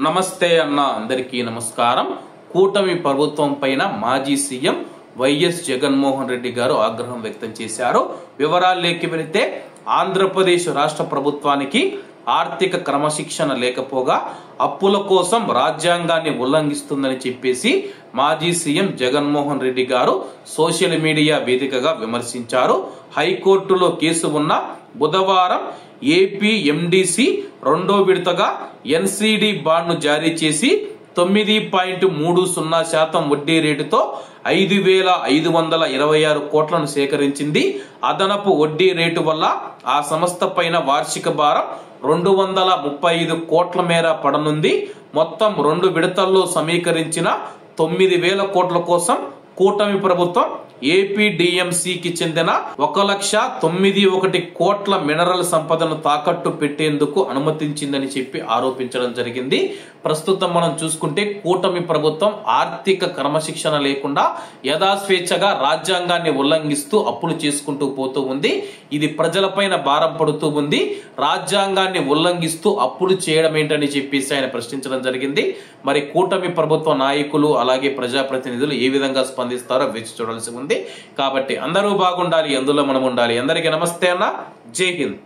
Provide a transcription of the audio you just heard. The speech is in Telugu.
నమస్తే అన్న అందరికీ నమస్కారం. కూటమి ప్రభుత్వం పైన మాజీ సీఎం వైఎస్ జగన్మోహన్ రెడ్డి గారు ఆగ్రహం వ్యక్తం చేశారు. వివరాల్లోకి వెళితే ఆంధ్రప్రదేశ్ రాష్ట్ర ప్రభుత్వానికి ఆర్థిక క్రమశిక్షణ లేకపోగా అప్పుల కోసం రాజ్యాంగాన్ని ఉల్లంఘిస్తుందని చెప్పేసి మాజీ సీఎం జగన్మోహన్ రెడ్డి గారు సోషల్ మీడియా వేదికగా విమర్శించారు. హైకోర్టులో కేసు ఉన్న బుధవారం ఏపీ ఎండిసి రెండో విడతగా ఎన్సిడి బాండ్ను జారీ చేసి 9.30% వడ్డీ రేటుతో 5,526 కోట్లను సేకరించింది. అదనపు వడ్డీ రేటు వల్ల ఆ సంస్థ పైన వార్షిక భారం 235 కోట్ల మేర పడనుంది. మొత్తం 2 విడతల్లో సమీకరించిన 9,000 కోట్ల కోసం కూటమి ప్రభుత్వం ఏపీడీఎంసీకి చెందిన 1,91,00,000 కోట్ల మినరల్ సంపదను తాకట్టు పెట్టేందుకు అనుమతించిందని చెప్పి ఆరోపించడం జరిగింది. ప్రస్తుతం మనం చూసుకుంటే కూటమి ప్రభుత్వం ఆర్థిక క్రమశిక్షణ లేకుండా యథాస్వేచ్ఛగా రాజ్యాంగాన్ని ఉల్లంఘిస్తూ అప్పులు చేసుకుంటూ పోతూ ఉంది. ఇది ప్రజలపైన భారం పడుతూ ఉంది. రాజ్యాంగాన్ని ఉల్లంఘిస్తూ అప్పులు చేయడం ఏంటని చెప్పేసి ఆయన ప్రశ్నించడం జరిగింది. మరి కూటమి ప్రభుత్వ నాయకులు అలాగే ప్రజాప్రతినిధులు ఏ విధంగా స్పందిస్తారో వేచి చూడాల్సి ఉంది. కాబట్టి అందరూ బాగుండాలి, అందులో మనం ఉండాలి. అందరికీ నమస్తే అన్న, జై హింద్.